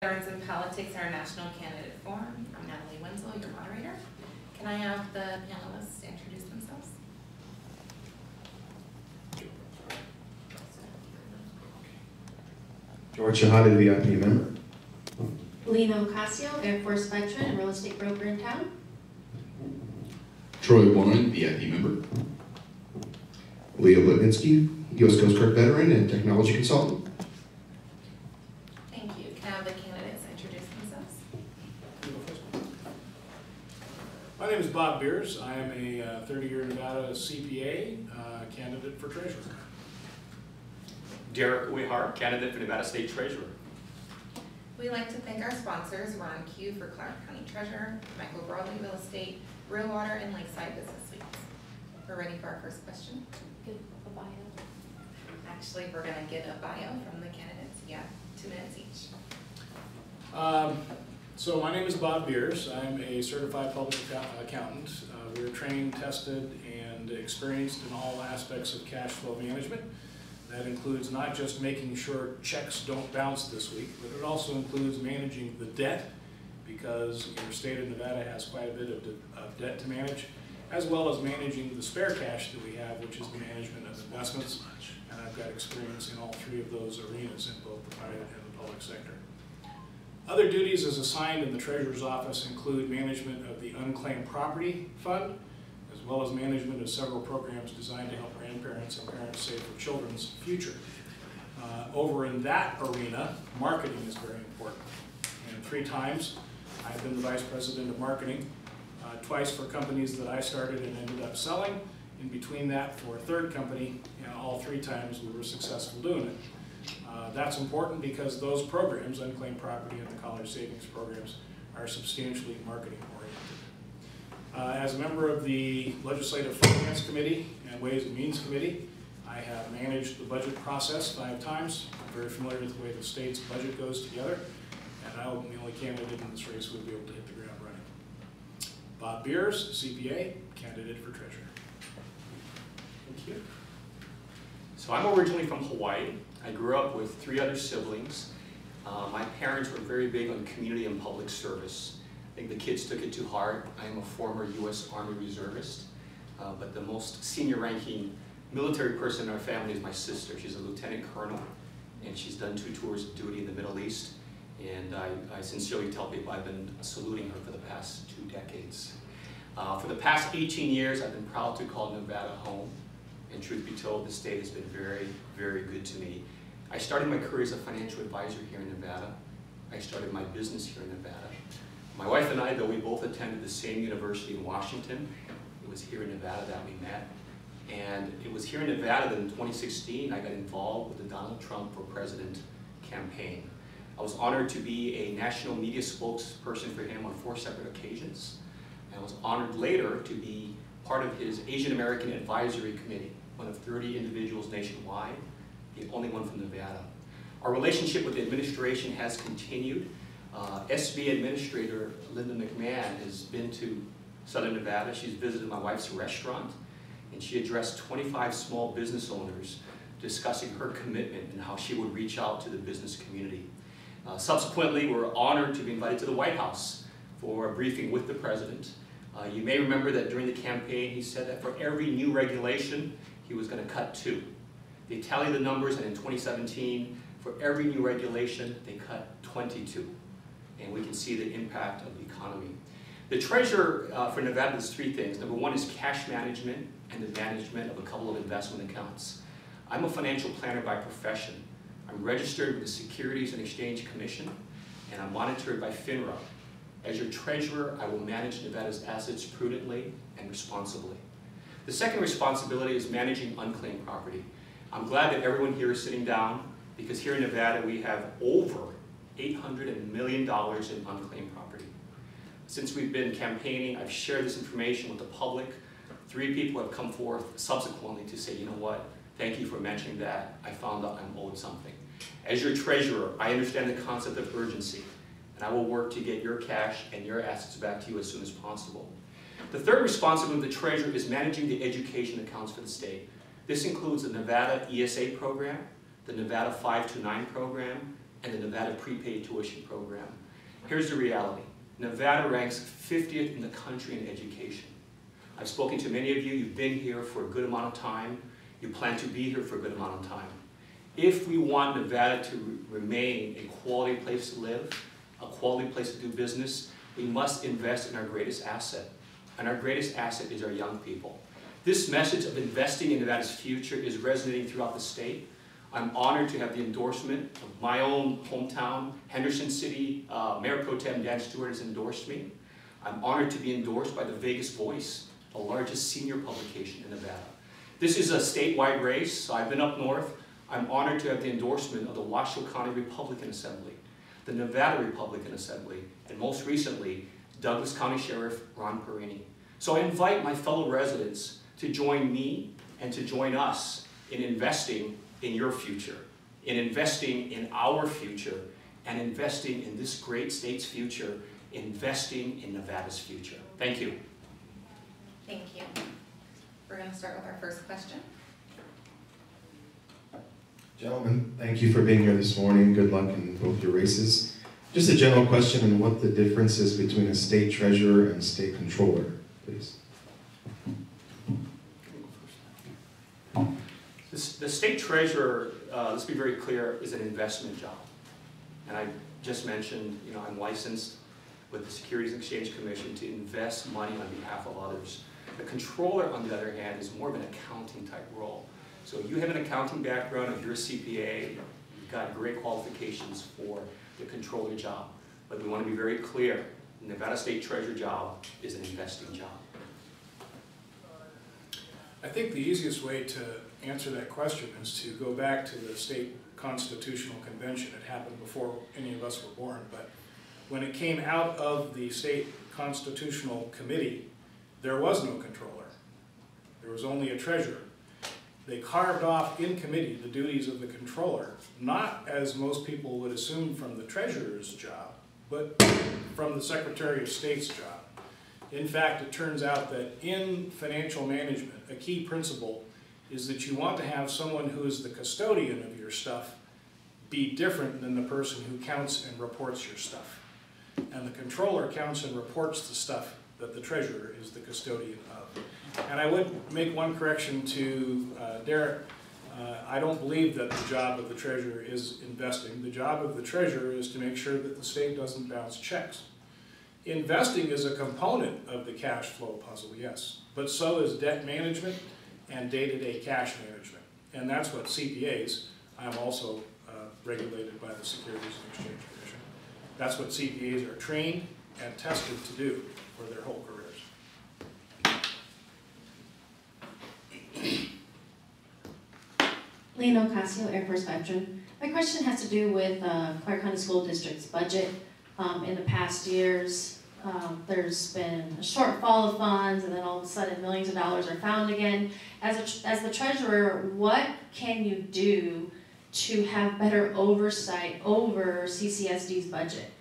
Veterans in Politics, our National Candidate Forum. I'm Natalie, Winslow, your moderator. Can I have the panelists introduce themselves? Chehade VIP member. Lena Ocasio, Air Force veteran and real estate broker in town. Bonin, VIP member. Bletnitsky US Coastguard veteran and technology consultant. Thank you. Can I have the candidates introduce themselves? My name is Bob Beers. I am a 30-year Nevada CPA candidate for treasurer. Uehara, candidate for Nevada State Treasurer. We'd like to thank our sponsors. We're on cue for Clark County Treasurer, Michael Broadway Real Estate, Real Water, and Lakeside Business Suites. We're ready for our first question. Give a bio. Actually, we're going to get a bio from the candidates. Yeah, 2 minutes each. So my name is Bob Beers. I'm a certified public accountant. We're trained, tested, and experienced in all aspects of cash flow management. That includes not just making sure checks don't bounce this week, but it also includes managing the debt, because your state of Nevada has quite a bit of debt to manage, as well as managing the spare cash that we have, which is the management of investments. And I've got experience in all 3 of those arenas in both the private and the public sector. Other duties as assigned in the Treasurer's Office include management of the Unclaimed Property Fund, as well as management of several programs designed to help grandparents and parents save for children's future. Over in that arena, marketing is very important. And 3 times, I've been the Vice President of Marketing, twice for companies that I started and ended up selling. In between that, for a 3rd company, all 3 times we were successful doing it. That's important because those programs, Unclaimed Property and the College Savings Programs, are substantially marketing oriented. As a member of the Legislative Finance Committee and Ways and Means Committee, I have managed the budget process 5 times. I'm very familiar with the way the state's budget goes together, and I'm the only candidate in this race who would be able to hit the ground running. Bob Beers, CPA, candidate for treasurer. Thank you. So I'm originally from Hawaii. I grew up with 3 other siblings. My parents were very big on community and public service. I think the kids took it too hard. I am a former U.S. Army reservist, but the most senior ranking military person in our family is my sister. She's a lieutenant colonel, and she's done 2 tours of duty in the Middle East. And I sincerely tell people I've been saluting her for the past 2 decades. For the past 18 years, I've been proud to call Nevada home. And truth be told, the state has been very, very good to me. I started my career as a financial advisor here in Nevada. I started my business here in Nevada. My wife and I, though we both attended the same university in Washington, it was here in Nevada that we met. And it was here in Nevada that in 2016 I got involved with the Donald Trump for President campaign. I was honored to be a national media spokesperson for him on 4 separate occasions. And I was honored later to be part of his Asian American Advisory Committee, one of 30 individuals nationwide, the only one from Nevada. Our relationship with the administration has continued. SB Administrator Linda McMahon has been to Southern Nevada. She's visited my wife's restaurant, and she addressed 25 small business owners discussing her commitment and how she would reach out to the business community. Subsequently, we're honored to be invited to the White House for a briefing with the President. You may remember that during the campaign, he said that for every new regulation, he was going to cut 2. They tallied the numbers, and in 2017, for every new regulation, they cut 22. And we can see the impact of the economy. The treasurer for Nevada does 3 things. Number 1 is cash management and the management of a couple of investment accounts. I'm a financial planner by profession. I'm registered with the Securities and Exchange Commission, and I'm monitored by FINRA. As your treasurer, I will manage Nevada's assets prudently and responsibly. The second responsibility is managing unclaimed property. I'm glad that everyone here is sitting down, because here in Nevada we have over $800 million in unclaimed property. Since we've been campaigning, I've shared this information with the public. 3 people have come forth subsequently to say, you know what, thank you for mentioning that. I found out I'm owed something. As your treasurer, I understand the concept of urgency, and I will work to get your cash and your assets back to you as soon as possible. The third responsibility of the treasurer is managing the education accounts for the state. This includes the Nevada ESA program, the Nevada 529 program, and the Nevada prepaid tuition program. Here's the reality. Nevada ranks 50th in the country in education. I've spoken to many of you. You've been here for a good amount of time. You plan to be here for a good amount of time. If we want Nevada to remain a quality place to live, a quality place to do business, we must invest in our greatest asset. And our greatest asset is our young people. This message of investing in Nevada's future is resonating throughout the state. I'm honored to have the endorsement of my own hometown, Henderson City. Mayor Pro Tem Dan Stewart has endorsed me. I'm honored to be endorsed by the Vegas Voice, the largest senior publication in Nevada. This is a statewide race, so I've been up north. I'm honored to have the endorsement of the Washoe County Republican Assembly, the Nevada Republican Assembly, and most recently, Douglas County Sheriff Ron Perini. So I invite my fellow residents to join me and to join us in investing in your future, in investing in our future, and investing in this great state's future, investing in Nevada's future. Thank you. Thank you. We're going to start with our first question. Gentlemen, thank you for being here this morning. Good luck in both your races. Just a general question on what the difference is between a state treasurer and state controller, please. The state treasurer, let's be very clear, is an investment job. And I just mentioned, I'm licensed with the Securities and Exchange Commission to invest money on behalf of others. The controller, on the other hand, is more of an accounting type role. So you have an accounting background, if you're a CPA, you've got great qualifications for the controller job. But we want to be very clear, the Nevada State Treasurer job is an investing job. I think the easiest way to answer that question is to go back to the state constitutional convention. It happened before any of us were born, but when it came out of the state constitutional committee, there was no controller. There was only a treasurer. They carved off in committee the duties of the controller, not as most people would assume from the treasurer's job, but from the Secretary of State's job. In fact, it turns out that in financial management, a key principle is that you want to have someone who is the custodian of your stuff be different than the person who counts and reports your stuff. And the controller counts and reports the stuff that the treasurer is the custodian of. And I would make one correction to Derek. I don't believe that the job of the treasurer is investing. The job of the treasurer is to make sure that the state doesn't bounce checks. Investing is a component of the cash flow puzzle, yes, but so is debt management and day-to-day cash management. And that's what CPAs, I'm also regulated by the Securities and Exchange Commission. That's what CPAs are trained and tested to do for their whole careers. Lena Ocasio, Air Force veteran. My question has to do with Clark County School District's budget. In the past years, there's been a shortfall of funds, and then all of a sudden millions of dollars are found again. As the treasurer, what can you do to have better oversight over CCSD's budget?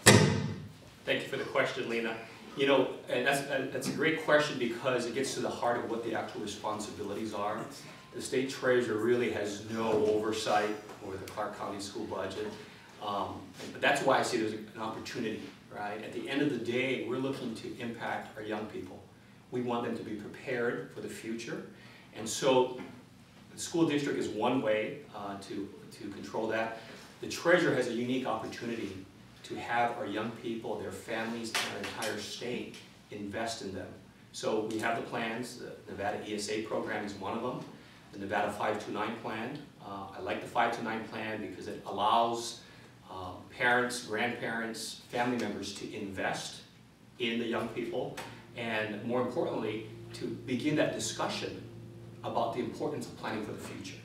Thank you for the question, Lena. And that's a great question because it gets to the heart of what the actual responsibilities are. The state treasurer really has no oversight over the Clark County school budget. But that's why I see there's an opportunity, right? At the end of the day, we're looking to impact our young people. We want them to be prepared for the future. And so the school district is one way to control that. The treasurer has a unique opportunity to have our young people, their families, and our entire state invest in them. So we have the plans. The Nevada ESA program is one of them. The Nevada 529 plan. I like the 529 plan because it allows parents, grandparents, family members to invest in the young people, and more importantly, to begin that discussion about the importance of planning for the future.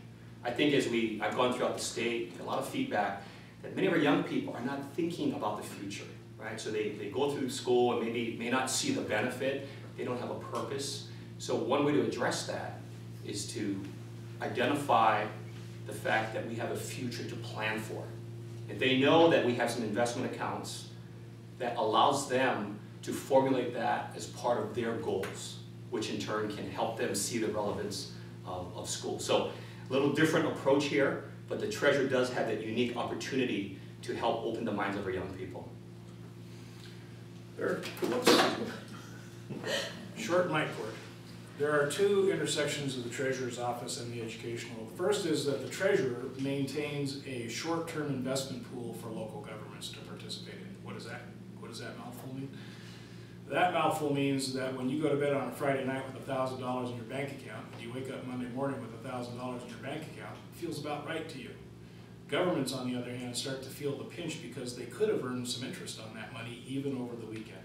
I think as I've gone throughout the state, a lot of feedback that many of our young people are not thinking about the future, right? So they go through school and may not see the benefit, they don't have a purpose. So one way to address that is to identify the fact that we have a future to plan for. If they know that we have some investment accounts that allows them to formulate that as part of their goals, which in turn can help them see the relevance of school. So a little different approach here, but the treasurer does have that unique opportunity to help open the minds of our young people. Short mic cord. There are two intersections of the treasurer's office and the educational. The first is that the treasurer maintains a short-term investment pool for local governments to participate in. What does that mouthful mean? That mouthful means that when you go to bed on a Friday night with $1,000 in your bank account, and you wake up Monday morning with $1,000 in your bank account, it feels about right to you. Governments, on the other hand, start to feel the pinch because they could have earned some interest on that money even over the weekend.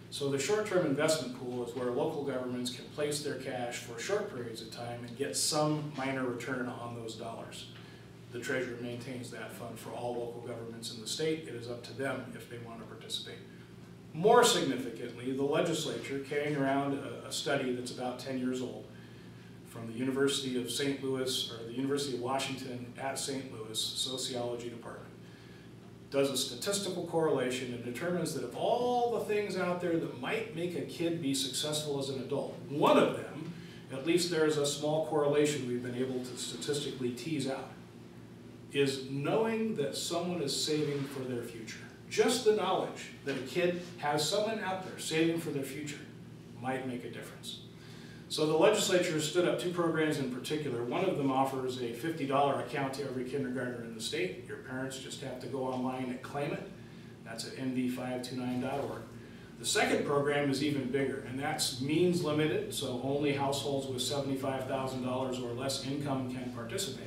So the short-term investment pool is where local governments can place their cash for short periods of time and get some minor return on those dollars. The treasurer maintains that fund for all local governments in the state. It is up to them if they want to participate. More significantly, the legislature, carrying around a study that's about 10 years old from the University of St. Louis, or the University of Washington at St. Louis Sociology Department, does a statistical correlation and determines that of all the things out there that might make a kid be successful as an adult, one of them, at least there's a small correlation we've been able to statistically tease out, is knowing that someone is saving for their future. Just the knowledge that a kid has someone out there saving for their future might make a difference. So the legislature stood up two programs in particular. One of them offers a $50 account to every kindergartner in the state. Your parents just have to go online and claim it. That's at nv529.org. The second program is even bigger, and that's means limited, so only households with $75,000 or less income can participate.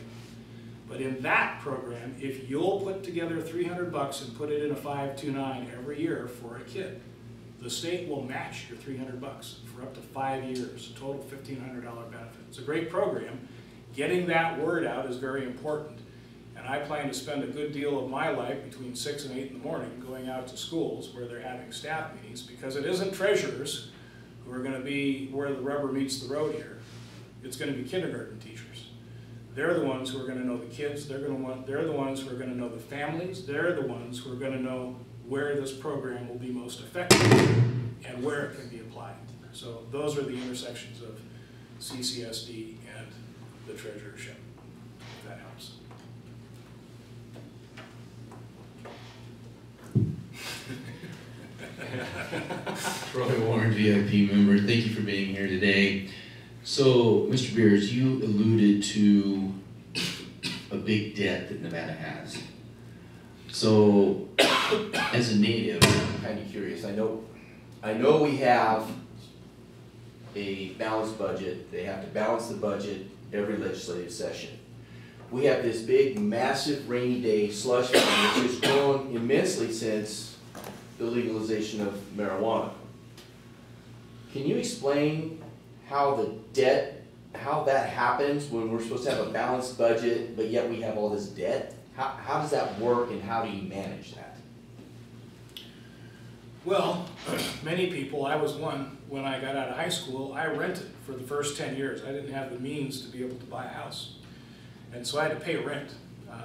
But in that program, if you'll put together $300 and put it in a 529 every year for a kid, the state will match your $300 for up to 5 years, a total $1,500 benefit. It's a great program. Getting that word out is very important. And I plan to spend a good deal of my life between 6 and 8 in the morning going out to schools where they're having staff meetings, because it isn't treasurers who are going to be where the rubber meets the road here. It's going to be kindergarten teachers. They're the ones who are going to know the kids. They're the ones who are going to know the families. They're the ones who are going to know where this program will be most effective and where it can be applied. So those are the intersections of CCSD and the treasurership, if that helps. Troy Warren, VIP member, thank you for being here today. So, Mr. Beers, you alluded to a big debt that Nevada has. So, as a native, I'm kind of curious. I know we have a balanced budget. They have to balance the budget every legislative session. We have this big, massive rainy day slush fund, which has grown immensely since the legalization of marijuana. Can you explain how the debt, how that happens when we're supposed to have a balanced budget, but yet we have all this debt? How does that work, and how do you manage that? Well, many people, I was one, when I got out of high school, I rented for the first 10 years. I didn't have the means to be able to buy a house. And so I had to pay rent.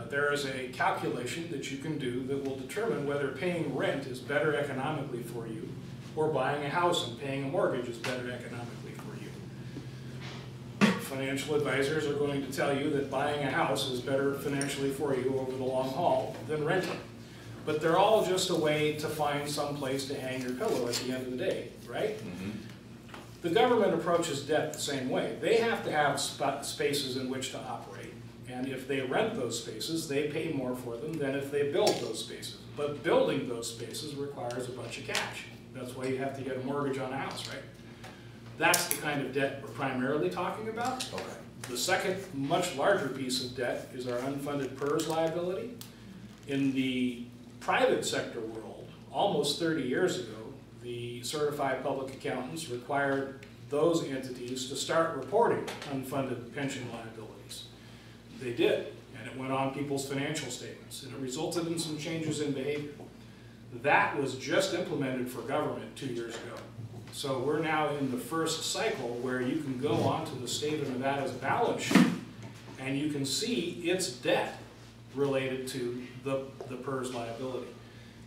There is a calculation that you can do that will determine whether paying rent is better economically for you, or buying a house and paying a mortgage is better economically for you. Financial advisors are going to tell you that buying a house is better financially for you over the long haul than renting. But they're all just a way to find some place to hang your pillow at the end of the day, right? Mm-hmm. The government approaches debt the same way. They have to have spaces in which to operate. And if they rent those spaces, they pay more for them than if they build those spaces. But building those spaces requires a bunch of cash. That's why you have to get a mortgage on a house, right? That's the kind of debt we're primarily talking about. Okay. The second, much larger piece of debt is our unfunded PERS liability. In the private sector world, almost 30 years ago, the certified public accountants required those entities to start reporting unfunded pension liabilities. They did, and it went on people's financial statements, and it resulted in some changes in behavior. That was just implemented for government 2 years ago. So we're now in the first cycle where you can go onto the state of Nevada's balance sheet and you can see its debt related to the PERS liability.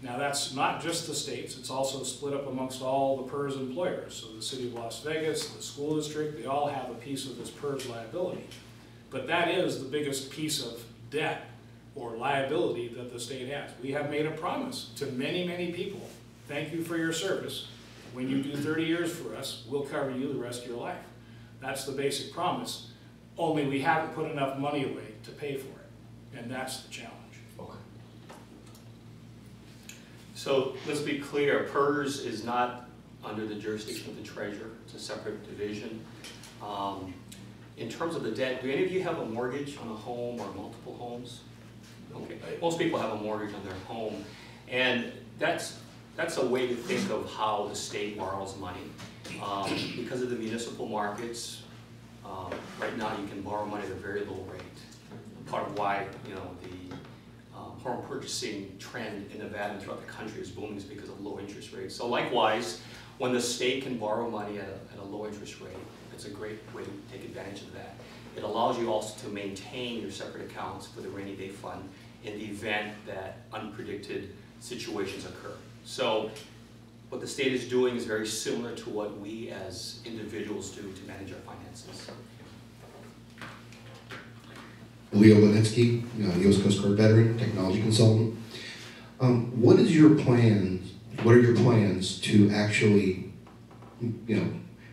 Now that's not just the states, it's also split up amongst all the PERS employers. So the city of Las Vegas, the school district, they all have a piece of this PERS liability. But that is the biggest piece of debt or liability that the state has. We have made a promise to many, many people. Thank you for your service. When you do 30 years for us, we'll cover you the rest of your life. That's the basic promise, only we haven't put enough money away to pay for it, and that's the challenge. Okay. So let's be clear, PERS is not under the jurisdiction of the treasurer. It's a separate division. In terms of the debt, do any of you have a mortgage on a home or multiple homes? Okay, most people have a mortgage on their home, and that's a way to think of how the state borrows money. Because of the municipal markets, right now you can borrow money at a very low rate. Part of why, you know, the home purchasing trend in Nevada and throughout the country is booming is because of low interest rates. So likewise, when the state can borrow money at a low interest rate, it's a great way to take advantage of that. It allows you also to maintain your separate accounts for the rainy day fund in the event that unpredicted situations occur. So what the state is doing is very similar to what we as individuals do to manage our finances. Bletnitsky US Coastguard veteran, technology consultant. What are your plans to actually,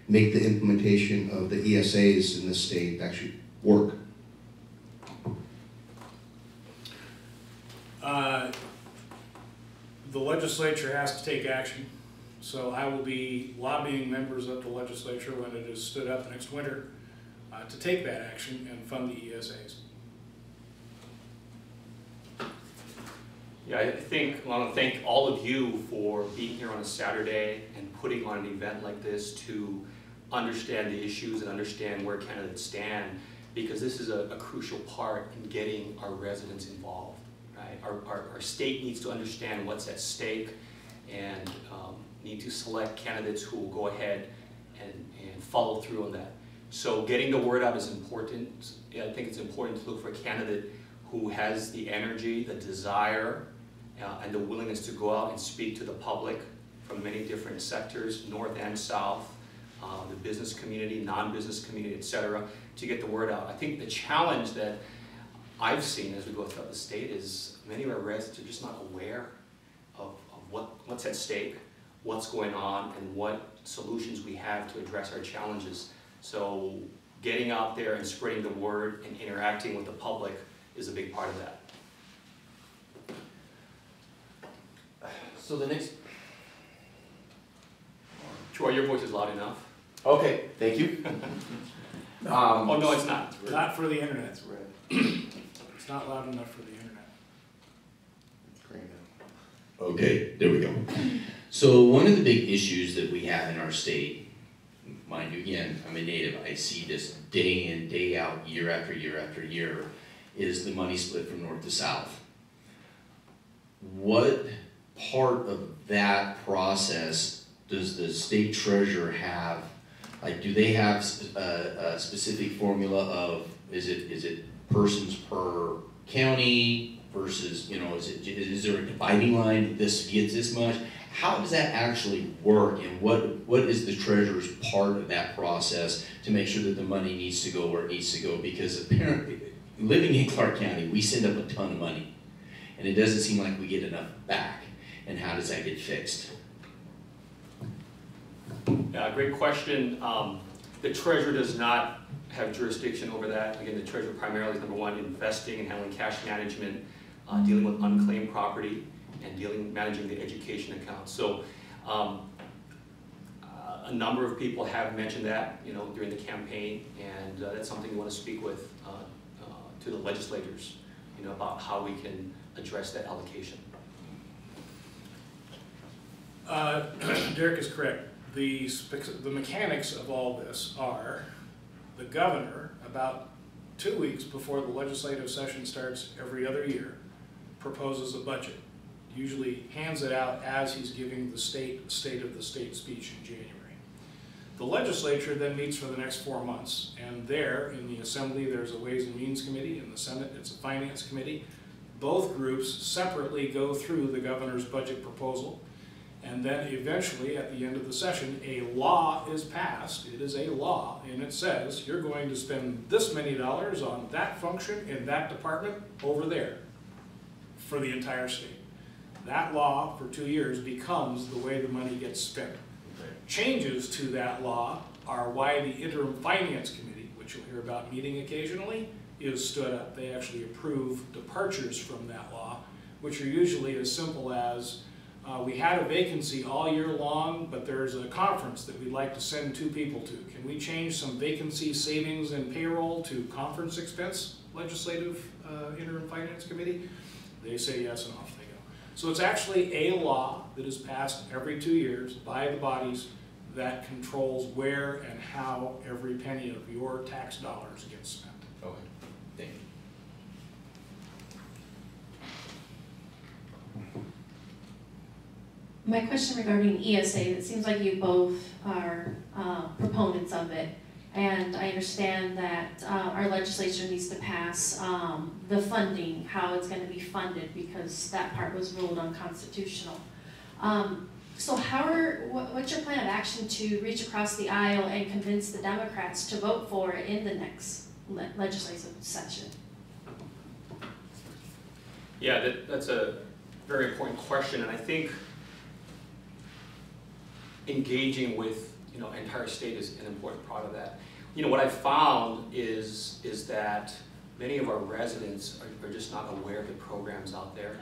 make the implementation of the ESAs in this state actually work? The legislature has to take action, so I will be lobbying members of the legislature when it is stood up next winter to take that action and fund the ESAs. Yeah, I want to thank all of you for being here on a Saturday and putting on an event like this to understand the issues and understand where candidates stand, because this is a crucial part in getting our residents involved. Right? Our state needs to understand what's at stake and need to select candidates who will go ahead and follow through on that. So getting the word out is important. I think it's important to look for a candidate who has the energy, the desire, and the willingness to go out and speak to the public from many different sectors, north and south, the business community, non-business community, etc., to get the word out. I think the challenge that I've seen as we go throughout the state is many of our residents are just not aware of what's at stake, what's going on, and what solutions we have to address our challenges. So getting out there and spreading the word and interacting with the public is a big part of that. So the next, Troy, your voice is loud enough. okay, thank you. Oh, no, it's not. Not for the internet. Right. It's not loud enough for the internet. Okay, there we go. So one of the big issues that we have in our state, mind you, again, I'm a native, I see this day in, day out, year after year after year, is the money split from north to south. What part of that process does the state treasurer have? Like, do they have a specific formula of, is it persons per county versus, is there a dividing line, this gets this much? How does that actually work, and what is the treasurer's part of that process to make sure that the money needs to go where it needs to go? Because apparently, living in Clark County, we send up a ton of money, and it doesn't seem like we get enough back. And how does that get fixed? Yeah, great question. The treasurer does not have jurisdiction over that. Again, the treasurer primarily is number one, investing and handling cash management, dealing with unclaimed property, and managing the education accounts. So a number of people have mentioned that, during the campaign, and that's something we want to speak with to the legislators, about how we can address that allocation. Derek is correct. The mechanics of all this are the governor, about 2 weeks before the legislative session starts every other year, proposes a budget. Usually hands it out as he's giving the state of the state speech in January. The legislature then meets for the next 4 months, and there in the Assembly there's a Ways and Means Committee, in the Senate it's a Finance Committee. Both groups separately go through the governor's budget proposal, and then eventually at the end of the session a law is passed. It is a law, and it says you're going to spend this many dollars on that function in that department over there. for the entire state. That law for 2 years becomes the way the money gets spent. Changes to that law are why the Interim Finance Committee, which you'll hear about meeting occasionally, is stood up. They actually approve departures from that law, which are usually as simple as we had a vacancy all year long, but there's a conference that we'd like to send 2 people to. Can we change some vacancy savings and payroll to conference expense, Legislative Interim Finance Committee? They say yes, and off they go. So it's actually a law that is passed every 2 years by the bodies that controls where and how every penny of your tax dollars gets spent. Okay, thank you. My question regarding ESA, it seems like you both are proponents of it, and I understand that our legislature needs to pass the funding, how it's going to be funded, because that part was ruled unconstitutional. So what's your plan of action to reach across the aisle and convince the Democrats to vote for it in the next legislative session? Yeah, that's a very important question, and I think engaging with entire state is an important part of that. What I've found is that many of our residents are just not aware of the programs out there.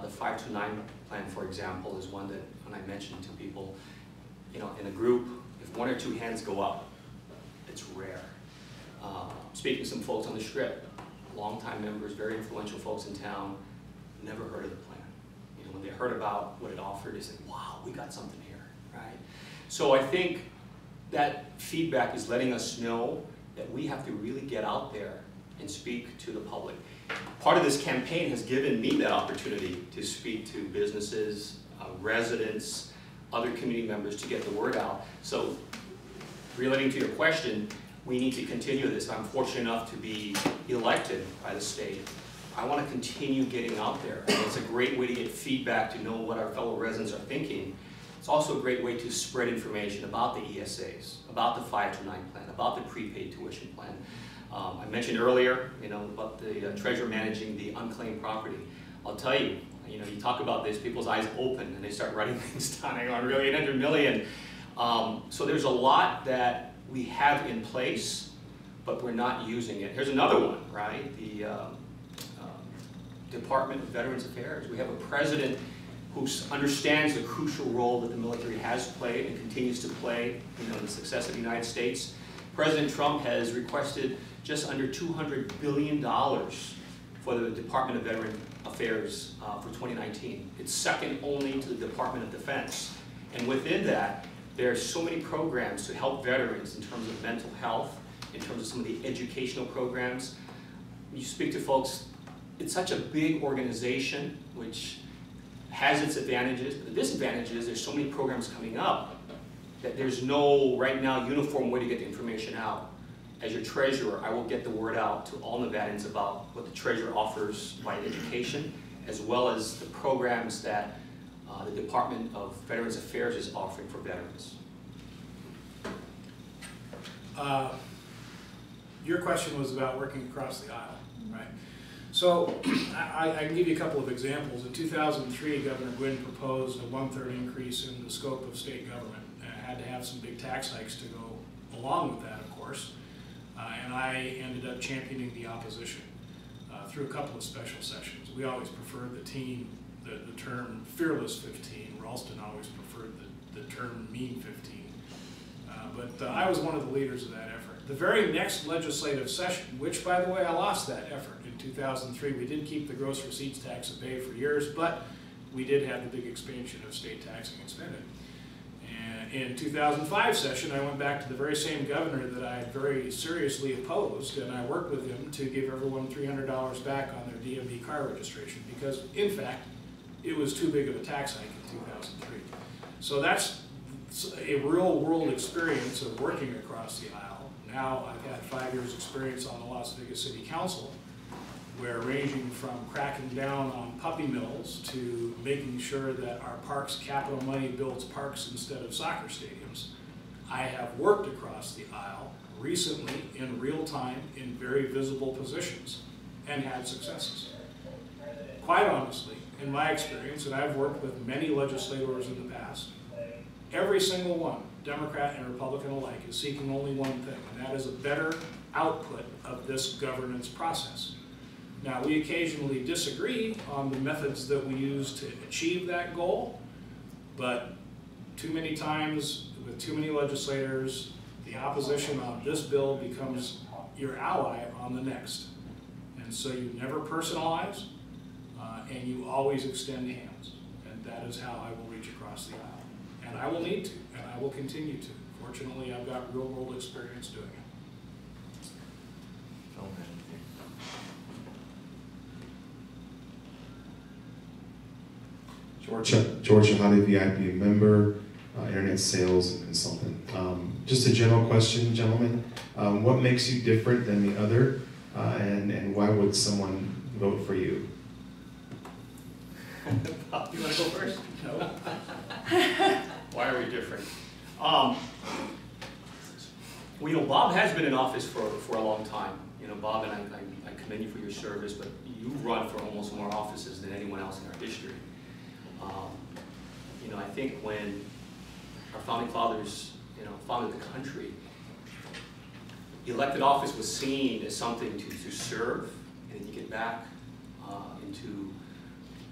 The 529 plan, for example, is one that when I mentioned to people, in a group, if 1 or 2 hands go up, it's rare. Speaking to some folks on the Strip, longtime members, very influential folks in town, never heard of the plan. When they heard about what it offered, they said, wow, we got something here, right? So I think that feedback is letting us know that we have to really get out there and speak to the public. Part of this campaign has given me that opportunity to speak to businesses, residents, other community members to get the word out. So relating to your question, we need to continue this. I'm fortunate enough to be elected by the state. I want to continue getting out there. It's a great way to get feedback, to know what our fellow residents are thinking. It's also a great way to spread information about the ESAs, about the 529 plan, about the prepaid tuition plan. I mentioned earlier, about the treasurer managing the unclaimed property. I'll tell you, you talk about this, people's eyes open and they start writing things down. Really, 800 million. So there's a lot that we have in place, but we're not using it. Here's another one, right? The Department of Veterans Affairs. We have a president who understands the crucial role that the military has played and continues to play in the success of the United States. President Trump has requested just under $200 billion for the Department of Veterans Affairs for 2019. It's second only to the Department of Defense. And within that, there are so many programs to help veterans in terms of mental health, in terms of some of the educational programs. You speak to folks, it's such a big organization, which has its advantages, but the disadvantage is there's so many programs coming up that there's no, right now, uniform way to get the information out. As your treasurer, I will get the word out to all Nevadans about what the treasurer offers by education, as well as the programs that the Department of Veterans Affairs is offering for veterans. Your question was about working across the aisle, right? So I can give you a couple of examples. In 2003, Governor Gwynn proposed a 1/3 increase in the scope of state government. Had to have some big tax hikes to go along with that, of course. And I ended up championing the opposition through a couple of special sessions. We always preferred the term fearless 15. Ralston always preferred the term mean 15. But I was one of the leaders of that effort. The very next legislative session, which by the way, I lost that effort in 2003. We did keep the gross receipts tax at bay for years, but we did have the big expansion of state taxing and spending. In 2005 session, I went back to the very same governor that I had very seriously opposed, and I worked with him to give everyone $300 back on their DMV car registration because, in fact, it was too big of a tax hike in 2003. So that's a real-world experience of working across the aisle. Now I've had 5 years' experience on the Las Vegas City Council, where ranging from cracking down on puppy mills to making sure that our parks capital money builds parks instead of soccer stadiums. I have worked across the aisle recently in real time in very visible positions and had successes. quite honestly, in my experience, and I've worked with many legislators in the past, every single one, Democrat and Republican alike, is seeking only one thing, and that is a better output of this governance process. Now, we occasionally disagree on the methods that we use to achieve that goal, but too many times with too many legislators, the opposition on this bill becomes your ally on the next. And so you never personalize, and you always extend hands. And that is how I will reach across the aisle. And I will need to, and I will continue to. Fortunately, I've got real world experience doing it. George Chehade VIP member, internet sales and consultant. Just a general question, gentlemen. What makes you different than the other, and why would someone vote for you? Bob, you want to go first? No. Why are we different? Well, you know, Bob has been in office for a long time. You know, Bob, and I commend you for your service, but you've run for almost more offices than anyone else in our history. You know, I think when our founding fathers, you know, founded the country, elected office was seen as something to serve, and then you get back into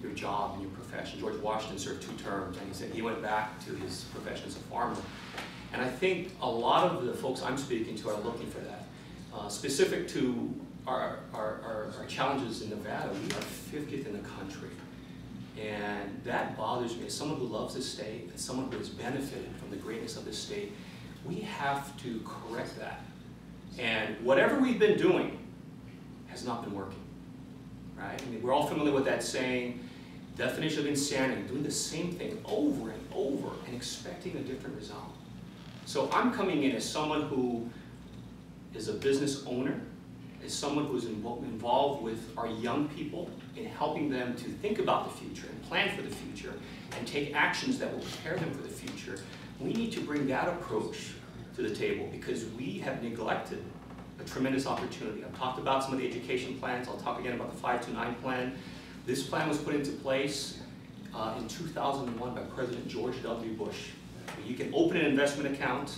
your job and your profession. George Washington served 2 terms, and he said he went back to his profession as a farmer. And I think a lot of the folks I'm speaking to are looking for that. Specific to our challenges in Nevada, we are 50th in the country. And that bothers me. As someone who loves this state, as someone who has benefited from the greatness of this state, we have to correct that. And whatever we've been doing has not been working, right? I mean, we're all familiar with that saying, definition of insanity, doing the same thing over and over and expecting a different result. So I'm coming in as someone who is a business owner, as someone who's involved with our young people in helping them to think about the future and plan for the future and take actions that will prepare them for the future. We need to bring that approach to the table because we have neglected a tremendous opportunity. I've talked about some of the education plans. I'll talk again about the 529 plan. This plan was put into place in 2001 by President George W. Bush. You can open an investment account.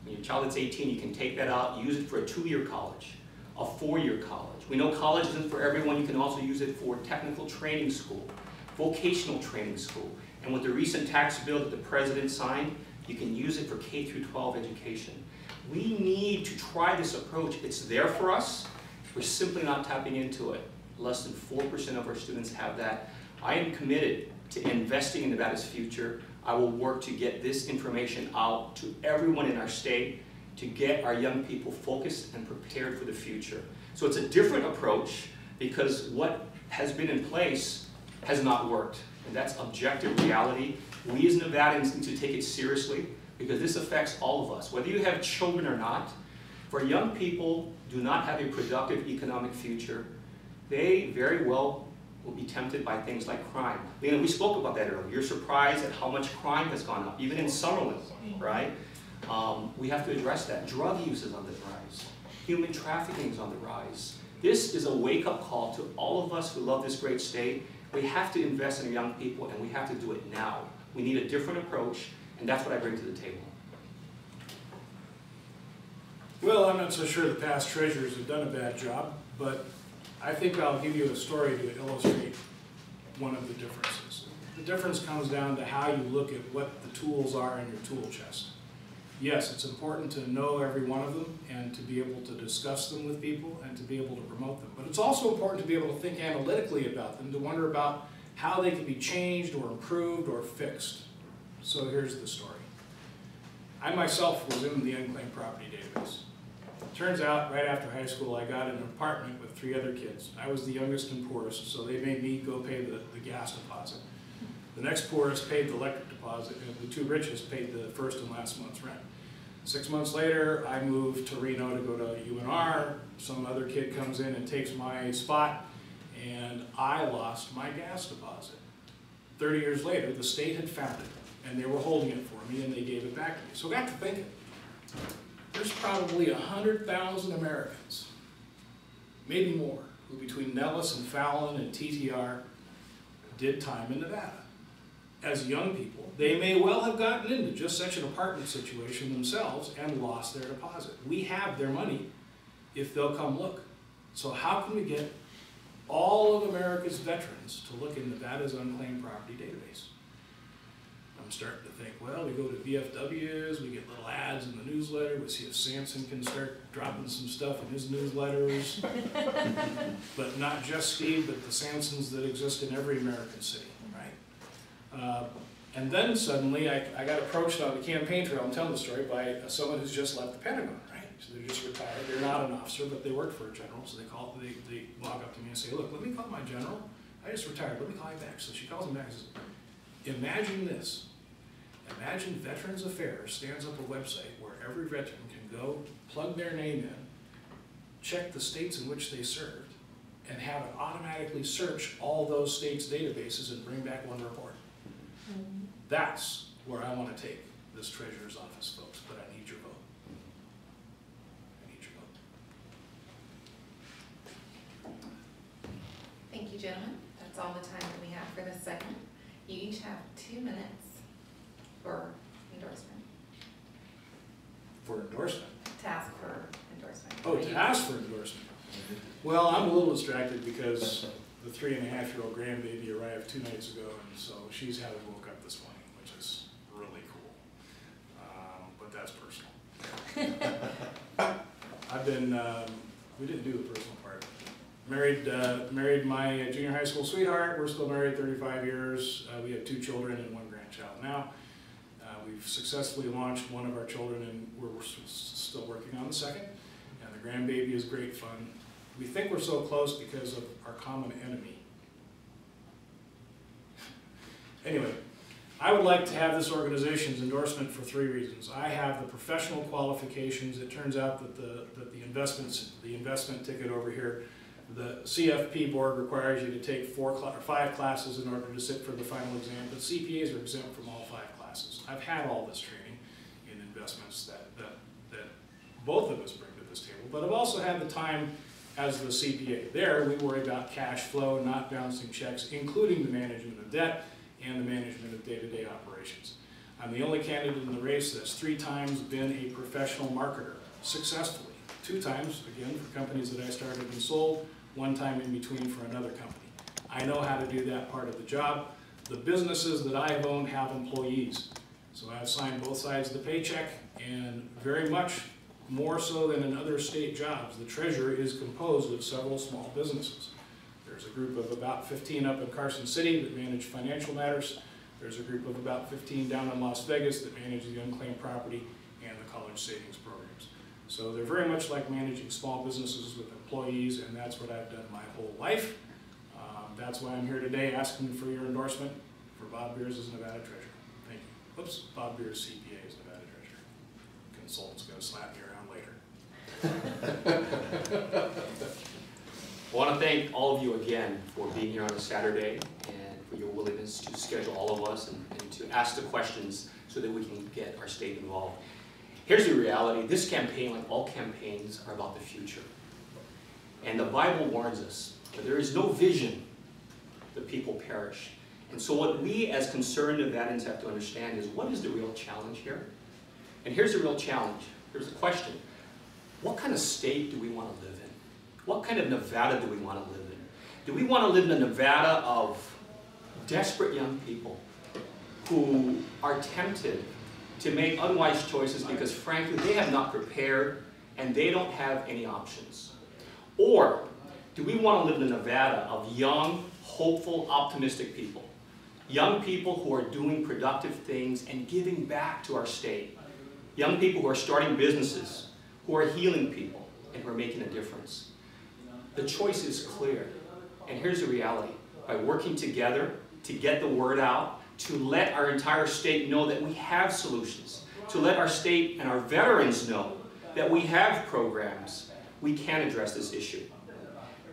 When your child is 18, you can take that out, use it for a 2-year college, a 4-year college. We know college isn't for everyone. You can also use it for technical training school, vocational training school. And with the recent tax bill that the president signed, you can use it for K through 12 education. We need to try this approach. It's there for us. We're simply not tapping into it. Less than 4% of our students have that. I am committed to investing in Nevada's future. I will work to get this information out to everyone in our state to get our young people focused and prepared for the future. So it's a different approach because what has been in place has not worked. And that's objective reality. We as Nevadans need to take it seriously because this affects all of us. Whether you have children or not, for young people do not have a productive economic future, they very well will be tempted by things like crime. Lena, we spoke about that earlier. You're surprised at how much crime has gone up, even in Summerlin, right? We have to address that. Drug use is on the rise. Human trafficking is on the rise. This is a wake-up call to all of us who love this great state. We have to invest in young people, and we have to do it now. We need a different approach, and that's what I bring to the table. Well, I'm not so sure the past treasurers have done a bad job, but I think I'll give you a story to illustrate one of the differences. The difference comes down to how you look at what the tools are in your tool chest. Yes, it's important to know every one of them and to be able to discuss them with people and to be able to promote them. But it's also important to be able to think analytically about them, to wonder about how they can be changed or improved or fixed. So here's the story. I myself was in the unclaimed property database. Turns out, right after high school, I got an apartment with 3 other kids. I was the youngest and poorest, so they made me go pay the gas deposit. The next poorest paid the electric deposit, and the 2 richest paid the first and last month's rent. 6 months later, I moved to Reno to go to UNR. Some other kid comes in and takes my spot, and I lost my gas deposit. 30 years later, the state had found it, and they were holding it for me, and they gave it back to me. So I got to thinking. There's probably 100,000 Americans, maybe more, who between Nellis and Fallon and TTR did time in Nevada. As young people, they may well have gotten into just such an apartment situation themselves and lost their deposit. We have their money if they'll come look. So how can we get all of America's veterans to look in Nevada's unclaimed property database? I'm starting to think, well, we go to VFWs, we get little ads in the newsletter, we see if Sanson can start dropping some stuff in his newsletters. But not just Steve, but the Sansons that exist in every American city, right? And then suddenly I got approached on the campaign trail, I'm telling the story, by someone who's just left the Pentagon, right? So they're just retired, they're not an officer, but they work for a general, so they log up to me and say, look, let me call my general, I just retired, let me call you back. So she calls him back and says, imagine this. Imagine Veterans Affairs stands up a website where every veteran can go, plug their name in, check the states in which they served, and have it automatically search all those states' databases and bring back one report. That's where I want to take this treasurer's office, folks, but I need your vote. I need your vote. Thank you, gentlemen. That's all the time that we have for this segment. You each have 2 minutes for endorsement. For endorsement? To ask for endorsement. Oh, to ask for endorsement. Well, I'm a little distracted because the 3.5-year-old grandbaby arrived 2 nights ago, and so she's having woke up this morning, which is really cool. But that's personal. I've been, we didn't do the personal part. Married my junior high school sweetheart. We're still married 35 years. We have 2 children and 1 grandchild now. We've successfully launched one of our children, and we're still working on the second. And the grandbaby is great fun. We think we're so close because of our common enemy. Anyway, I would like to have this organization's endorsement for 3 reasons. I have the professional qualifications. It turns out that the investment ticket over here, the CFP board requires you to take 4 or 5 classes in order to sit for the final exam, but CPAs are exempt from all 5 classes. I've had all this training in investments that both of us bring to this table, but I've also had the time as the CPA. There, we worry about cash flow, not bouncing checks, including the management of debt and the management of day-to-day operations. I'm the only candidate in the race that's 3 times been a professional marketer, successfully. 2 times, again, for companies that I started and sold, 1 time in between for another company. I know how to do that part of the job. The businesses that I've owned have employees. So I've signed both sides of the paycheck, and very much more so than in other state jobs, the treasurer is composed of several small businesses. There's a group of about 15 up in Carson City that manage financial matters. There's a group of about 15 down in Las Vegas that manage the unclaimed property and the college savings programs. So they're very much like managing small businesses with employees, and that's what I've done my whole life. That's why I'm here today asking for your endorsement for Bob Beers as Nevada Treasurer. Thank you. Oops, Bob Beers CPA as Nevada Treasurer. Consultant's going to slap me around later. I want to thank all of you again for being here on a Saturday and for your willingness to schedule all of us and to ask the questions so that we can get our state involved. Here's the reality. This campaign, like all campaigns, are about the future. And the Bible warns us that there is no vision, the people perish. And so what we as concerned Nevadans have to understand is, what is the real challenge here? And here's the real challenge. Here's the question. What kind of state do we want to live in? What kind of Nevada do we want to live in? Do we want to live in a Nevada of desperate young people who are tempted to make unwise choices because, frankly, they have not prepared and they don't have any options? Or do we want to live in a Nevada of young, hopeful, optimistic people? Young people who are doing productive things and giving back to our state. Young people who are starting businesses, who are healing people, and who are making a difference. The choice is clear. And here's the reality. By working together to get the word out, to let our entire state know that we have solutions, to let our state and our veterans know that we have programs, we can address this issue.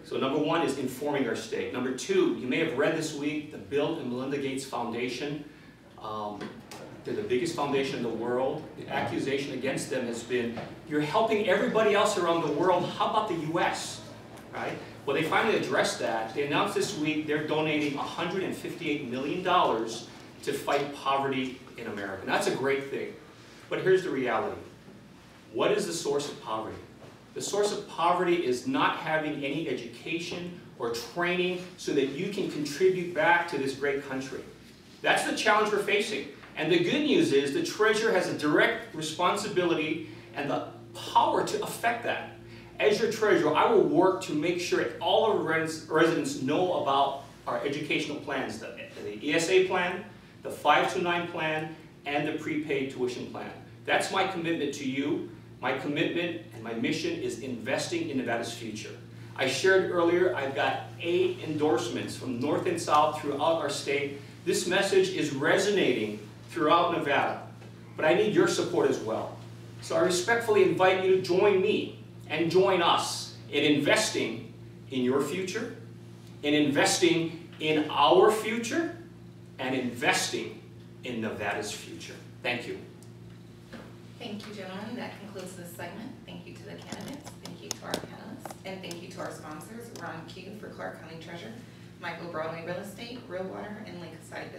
So number 1 is informing our state. Number 2, you may have read this week, the Bill and Melinda Gates Foundation. They're the biggest foundation in the world. The accusation against them has been, you're helping everybody else around the world. How about the US? Right? Well, they finally addressed that. They announced this week they're donating $158 million to fight poverty in America. And that's a great thing. But here's the reality. What is the source of poverty? The source of poverty is not having any education or training so that you can contribute back to this great country. That's the challenge we're facing. And the good news is the treasurer has a direct responsibility and the power to affect that. As your treasurer, I will work to make sure all our residents know about our educational plans, the ESA plan, the 529 plan, and the prepaid tuition plan. That's my commitment to you. My commitment and my mission is investing in Nevada's future. I shared earlier, I've got 8 endorsements from north and south throughout our state. This message is resonating throughout Nevada, but I need your support as well. So I respectfully invite you to join me and join us in investing in your future, in investing in our future, and investing in Nevada's future. Thank you. Thank you, gentlemen. That concludes this segment. Thank you to the candidates. Thank you to our panelists. And thank you to our sponsors. We're on cue for Clark County Treasurer, Michael Broadway Real Estate, Real Water, and Lakeside